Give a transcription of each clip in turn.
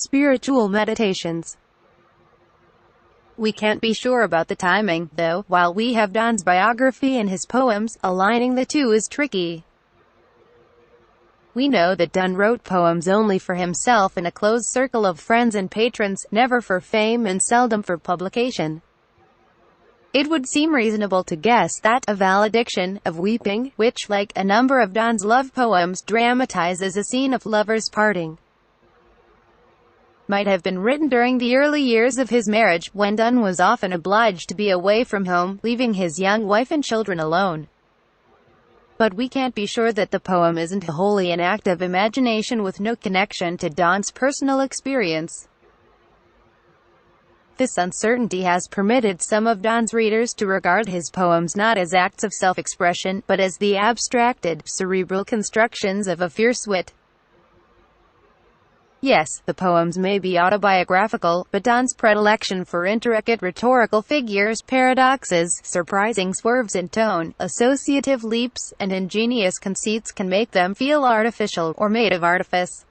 Spiritual meditations. We can't be sure about the timing, though. While we have Donne's biography and his poems, aligning the two is tricky. We know that Donne wrote poems only for himself and a close circle of friends and patrons, never for fame and seldom for publication. It would seem reasonable to guess that a valediction of weeping, which, like a number of Donne's love poems, dramatizes a scene of lovers parting, might have been written during the early years of his marriage, when Donne was often obliged to be away from home, leaving his young wife and children alone. But we can't be sure that the poem isn't wholly an act of imagination with no connection to Donne's personal experience. This uncertainty has permitted some of Donne's readers to regard his poems not as acts of self-expression, but as the abstracted, cerebral constructions of a fierce wit. Yes, the poems may be autobiographical, but Donne's predilection for intricate rhetorical figures, paradoxes, surprising swerves in tone, associative leaps, and ingenious conceits can make them feel artificial, or made of artifice.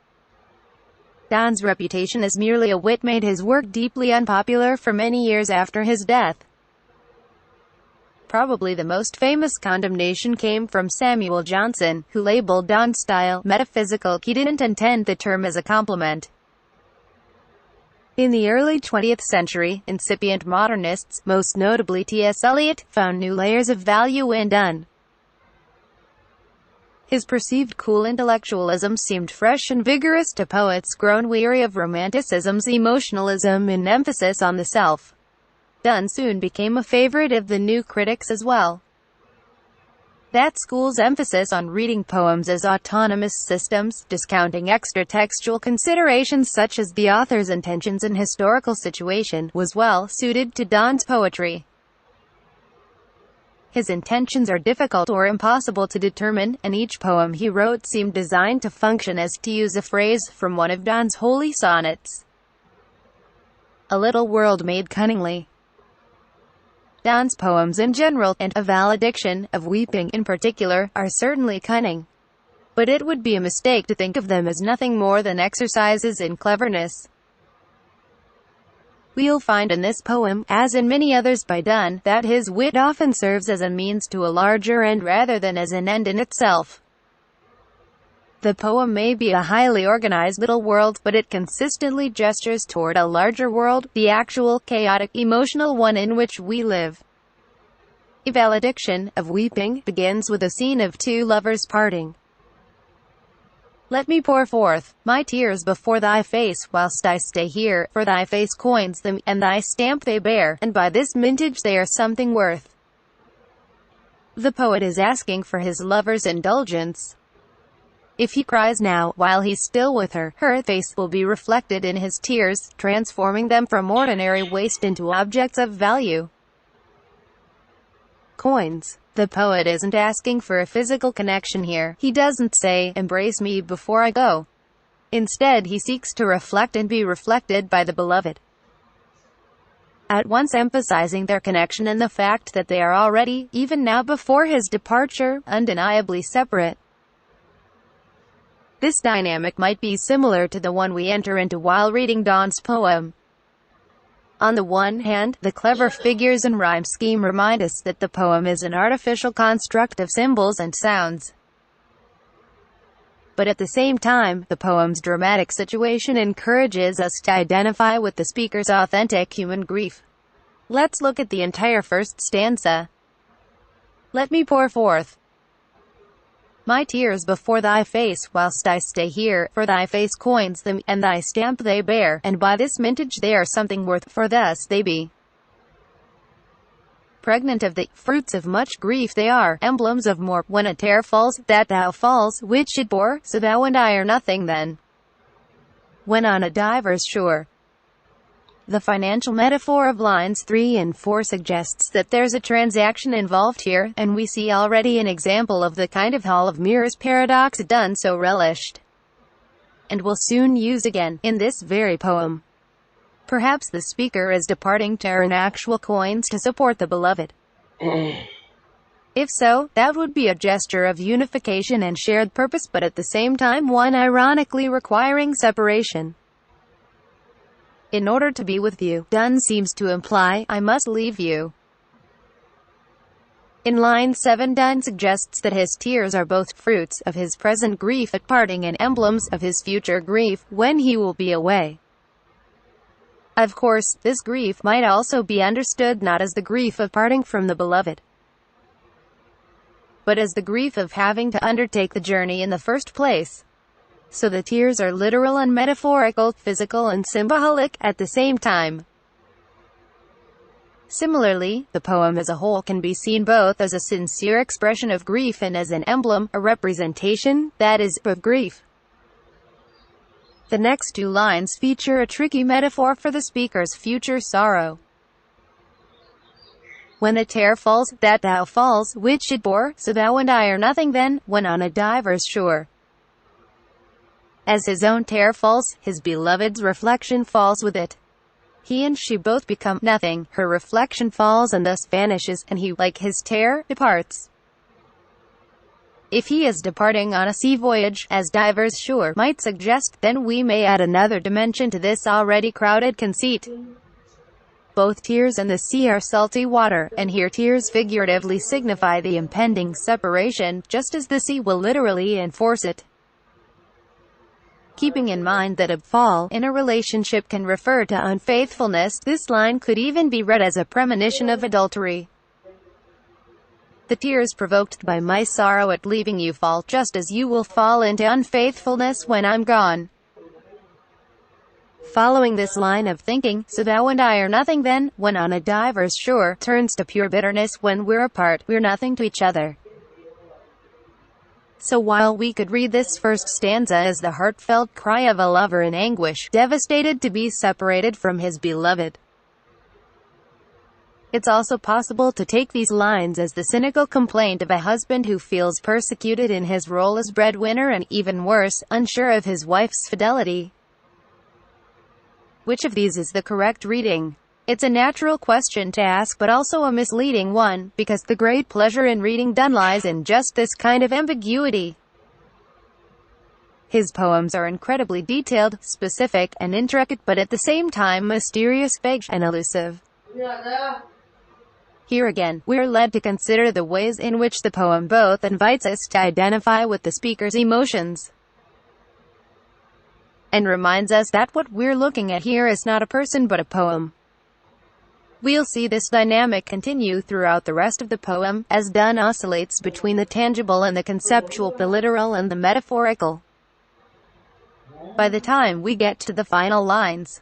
Donne's reputation as merely a wit made his work deeply unpopular for many years after his death. Probably the most famous condemnation came from Samuel Johnson, who labeled Donne's style metaphysical. He didn't intend the term as a compliment. In the early 20th century, incipient modernists, most notably T.S. Eliot, found new layers of value in Donne. His perceived cool intellectualism seemed fresh and vigorous to poets grown weary of romanticism's emotionalism and emphasis on the self. Donne soon became a favorite of the new critics as well. That school's emphasis on reading poems as autonomous systems, discounting extra-textual considerations such as the author's intentions and historical situation, was well suited to Donne's poetry. His intentions are difficult or impossible to determine, and each poem he wrote seemed designed to function as, to use a phrase from one of Donne's holy sonnets, a little world made cunningly. Donne's poems in general, and A Valediction of Weeping in particular, are certainly cunning. But it would be a mistake to think of them as nothing more than exercises in cleverness. We'll find in this poem, as in many others by Donne, that his wit often serves as a means to a larger end rather than as an end in itself. The poem may be a highly organized little world, but it consistently gestures toward a larger world, the actual, chaotic, emotional one in which we live. A Valediction of Weeping begins with a scene of two lovers parting. Let me pour forth my tears before thy face, whilst I stay here, for thy face coins them, and thy stamp they bear, and by this mintage they are something worth. The poet is asking for his lover's indulgence. If he cries now, while he's still with her, her face will be reflected in his tears, transforming them from ordinary waste into objects of value. Coins. The poet isn't asking for a physical connection here. He doesn't say, "Embrace me before I go." Instead, he seeks to reflect and be reflected by the beloved, at once emphasizing their connection and the fact that they are already, even now before his departure, undeniably separate. This dynamic might be similar to the one we enter into while reading Donne's poem. On the one hand, the clever figures and rhyme scheme remind us that the poem is an artificial construct of symbols and sounds. But at the same time, the poem's dramatic situation encourages us to identify with the speaker's authentic human grief. Let's look at the entire first stanza. Let me pour forth my tears before thy face, whilst I stay here, for thy face coins them, and thy stamp they bear, and by this mintage they are something worth, for thus they be. Pregnant of the fruits of much grief they are, emblems of more, when a tear falls, that thou falls, which it bore, so thou and I are nothing then, when on a diver's shore. The financial metaphor of lines 3 and 4 suggests that there's a transaction involved here, and we see already an example of the kind of hall of mirrors paradox Donne so relished, and will soon use again, in this very poem. Perhaps the speaker is departing to earn actual coins to support the beloved. If so, that would be a gesture of unification and shared purpose, but at the same time one ironically requiring separation. In order to be with you, Donne seems to imply, I must leave you. In line 7, Donne suggests that his tears are both fruits of his present grief at parting and emblems of his future grief when he will be away. Of course, this grief might also be understood not as the grief of parting from the beloved, but as the grief of having to undertake the journey in the first place. So the tears are literal and metaphorical, physical and symbolic, at the same time. Similarly, the poem as a whole can be seen both as a sincere expression of grief and as an emblem, a representation, that is, of grief. The next 2 lines feature a tricky metaphor for the speaker's future sorrow. When a tear falls, that thou falls, which it bore, so thou and I are nothing then, when on a diver's shore. As his own tear falls, his beloved's reflection falls with it. He and she both become nothing, her reflection falls and thus vanishes, and he, like his tear, departs. If he is departing on a sea voyage, as diver's shore might suggest, then we may add another dimension to this already crowded conceit. Both tears and the sea are salty water, and here tears figuratively signify the impending separation, just as the sea will literally enforce it. Keeping in mind that a fall in a relationship can refer to unfaithfulness, this line could even be read as a premonition of adultery. The tears provoked by my sorrow at leaving you fall, just as you will fall into unfaithfulness when I'm gone. Following this line of thinking, so thou and I are nothing then, when on a diver's shore, turns to pure bitterness when we're apart, we're nothing to each other. So while we could read this first stanza as the heartfelt cry of a lover in anguish, devastated to be separated from his beloved, it's also possible to take these lines as the cynical complaint of a husband who feels persecuted in his role as breadwinner and, even worse, unsure of his wife's fidelity. Which of these is the correct reading? It's a natural question to ask, but also a misleading one, because the great pleasure in reading Donne lies in just this kind of ambiguity. His poems are incredibly detailed, specific, and intricate, but at the same time mysterious, vague, and elusive. Here again, we're led to consider the ways in which the poem both invites us to identify with the speaker's emotions, and reminds us that what we're looking at here is not a person but a poem. We'll see this dynamic continue throughout the rest of the poem, as Donne oscillates between the tangible and the conceptual, the literal and the metaphorical. By the time we get to the final lines,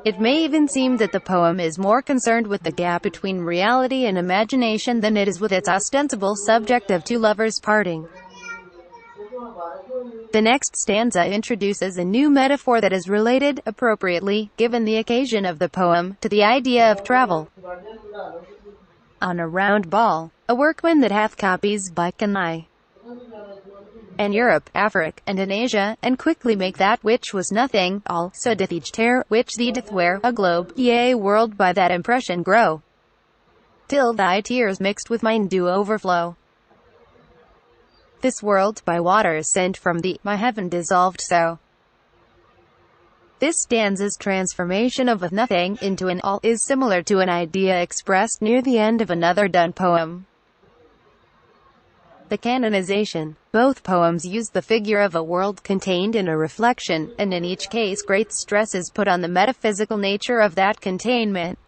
it may even seem that the poem is more concerned with the gap between reality and imagination than it is with its ostensible subject of 2 lovers parting. The next stanza introduces a new metaphor that is related, appropriately, given the occasion of the poem, to the idea of travel. On a round ball, a workman that hath copies by Cannae, and Europe, Afric, and in Asia, and quickly make that which was nothing, all, so doth each tear, which thee doth wear, a globe, yea, world by that impression grow, till thy tears mixed with mine do overflow. This world, by waters sent from thee, my heaven dissolved so. This stanza's transformation of a nothing into an all is similar to an idea expressed near the end of another Donne poem, the Canonization. Both poems use the figure of a world contained in a reflection, and in each case great stress is put on the metaphysical nature of that containment.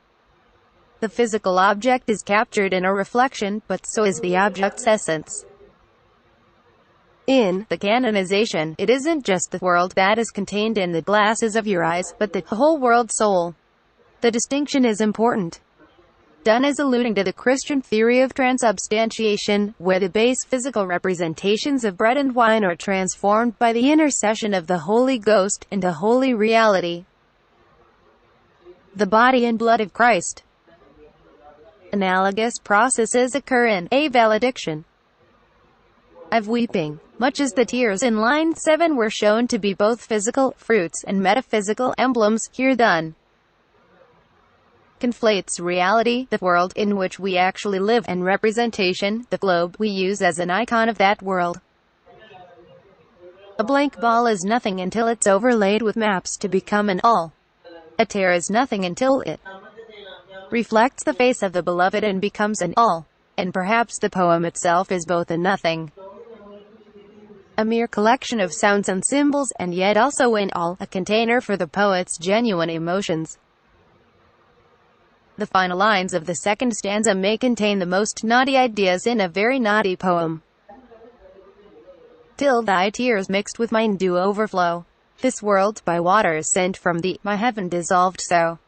The physical object is captured in a reflection, but so is the object's essence. In the Canonization, it isn't just the world that is contained in the glasses of your eyes, but the whole world soul. The distinction is important. Donne is alluding to the Christian theory of transubstantiation, where the base physical representations of bread and wine are transformed by the intercession of the Holy Ghost into holy reality, the body and blood of Christ. Analogous processes occur in a Valediction of weeping. Much as the tears in line 7 were shown to be both physical fruits and metaphysical emblems, here Donne conflates reality, the world in which we actually live, and representation, the globe we use as an icon of that world. A blank ball is nothing until it's overlaid with maps to become an all. A tear is nothing until it reflects the face of the beloved and becomes an all. And perhaps the poem itself is both a nothing, a mere collection of sounds and symbols, and yet also an all, a container for the poet's genuine emotions. The final lines of the second stanza may contain the most naughty ideas in a very naughty poem. Till thy tears mixed with mine do overflow. This world by waters sent from thee, my heaven dissolved so.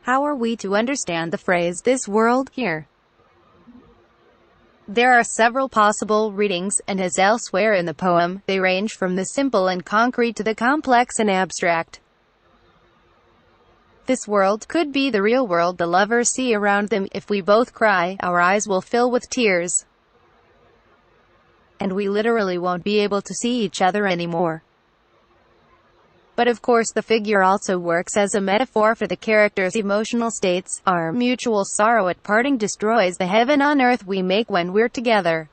How are we to understand the phrase, this world, here? There are several possible readings, and as elsewhere in the poem, they range from the simple and concrete to the complex and abstract. This world could be the real world the lovers see around them. If we both cry, our eyes will fill with tears, and we literally won't be able to see each other anymore. But of course the figure also works as a metaphor for the characters' emotional states. Our mutual sorrow at parting destroys the heaven on earth we make when we're together.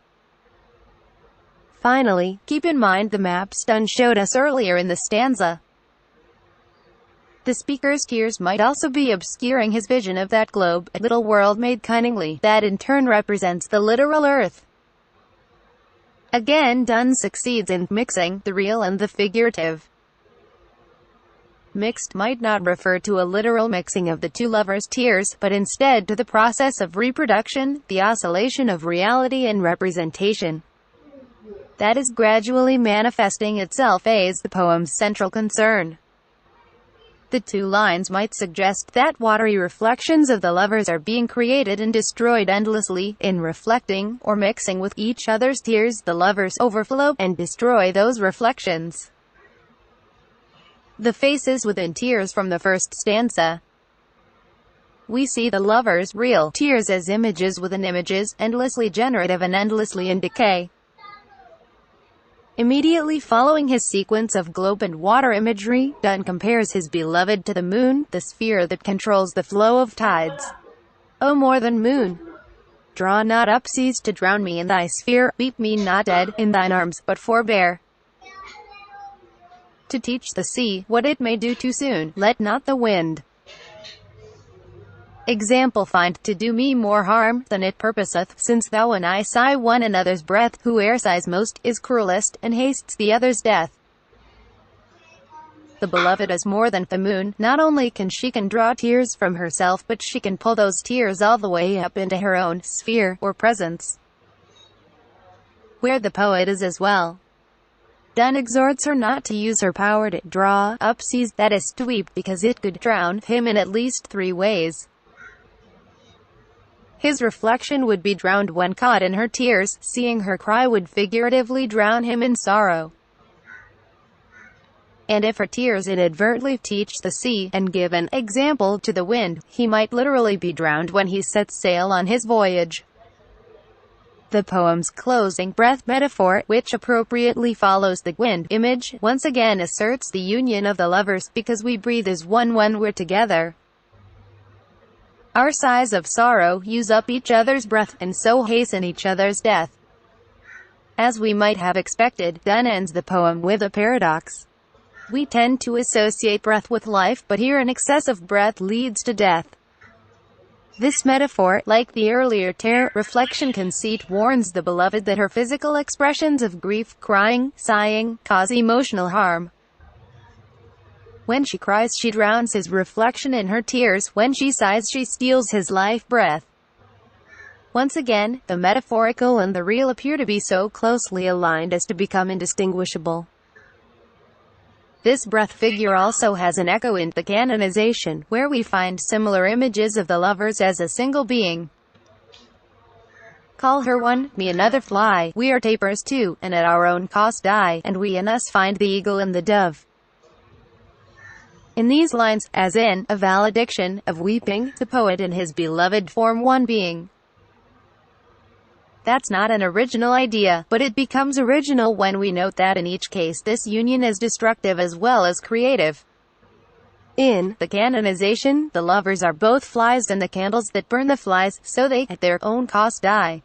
Finally, keep in mind the maps Donne showed us earlier in the stanza. The speaker's tears might also be obscuring his vision of that globe, a little world made cunningly, that in turn represents the literal earth. Again, Donne succeeds in mixing the real and the figurative. Mixed might not refer to a literal mixing of the two lovers' tears, but instead to the process of reproduction, the oscillation of reality and representation that is gradually manifesting itself as the poem's central concern. The two lines might suggest that watery reflections of the lovers are being created and destroyed endlessly. In reflecting, or mixing with each other's tears, the lovers overflow, and destroy those reflections. The faces within tears from the first stanza. We see the lovers' real tears as images within images, endlessly generative and endlessly in decay. Immediately following his sequence of globe and water imagery, Donne compares his beloved to the moon, the sphere that controls the flow of tides. O more than moon, draw not up seas to drown me in thy sphere, weep me not dead in thine arms, but forbear to teach the sea what it may do too soon. Let not the wind example find to do me more harm than it purposeth, since thou and I sigh one another's breath. Whoe'er sighs most is cruelest, and hastes the other's death. The beloved is more than the moon. Not only can she draw tears from herself, but she can pull those tears all the way up into her own sphere, or presence, where the poet is as well. Donne exhorts her not to use her power to draw up seas, that is, to weep, because it could drown him in at least 3 ways. His reflection would be drowned when caught in her tears. Seeing her cry would figuratively drown him in sorrow. And if her tears inadvertently teach the sea, and give an example to the wind, he might literally be drowned when he sets sail on his voyage. The poem's closing breath metaphor, which appropriately follows the wind image, once again asserts the union of the lovers, because we breathe as one when we're together. Our sighs of sorrow use up each other's breath, and so hasten each other's death. As we might have expected, Donne ends the poem with a paradox. We tend to associate breath with life, but here an excessive breath leads to death. This metaphor, like the earlier tear, reflection conceit, warns the beloved that her physical expressions of grief, crying, sighing, cause emotional harm. When she cries, she drowns his reflection in her tears. When she sighs, she steals his life breath. Once again, the metaphorical and the real appear to be so closely aligned as to become indistinguishable. This breath figure also has an echo in the canonization, where we find similar images of the lovers as a single being. Call her one, me another fly, we are tapers too, and at our own cost die, and we in us find the eagle and the dove. In these lines, as in a valediction of weeping, the poet and his beloved form one being. That's not an original idea, but it becomes original when we note that in each case this union is destructive as well as creative. In the canonization, the lovers are both flies and the candles that burn the flies, so they, at their own cost, die.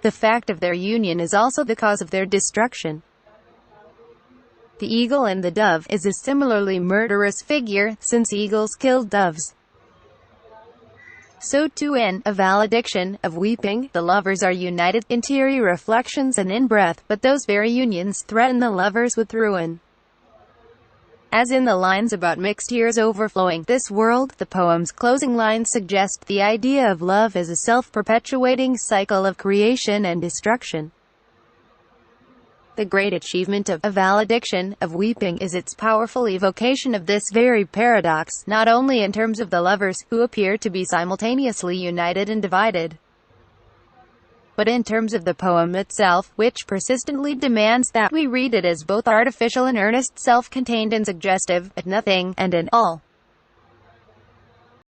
The fact of their union is also the cause of their destruction. The eagle and the dove is a similarly murderous figure, since eagles killed doves. So too in a valediction of weeping, the lovers are united, interior reflections and in breath, but those very unions threaten the lovers with ruin. As in the lines about mixed tears overflowing this world, the poem's closing lines suggest the idea of love as a self-perpetuating cycle of creation and destruction. The great achievement of a valediction of weeping is its powerful evocation of this very paradox, not only in terms of the lovers, who appear to be simultaneously united and divided, but in terms of the poem itself, which persistently demands that we read it as both artificial and earnest, self-contained and suggestive, at nothing, and in all.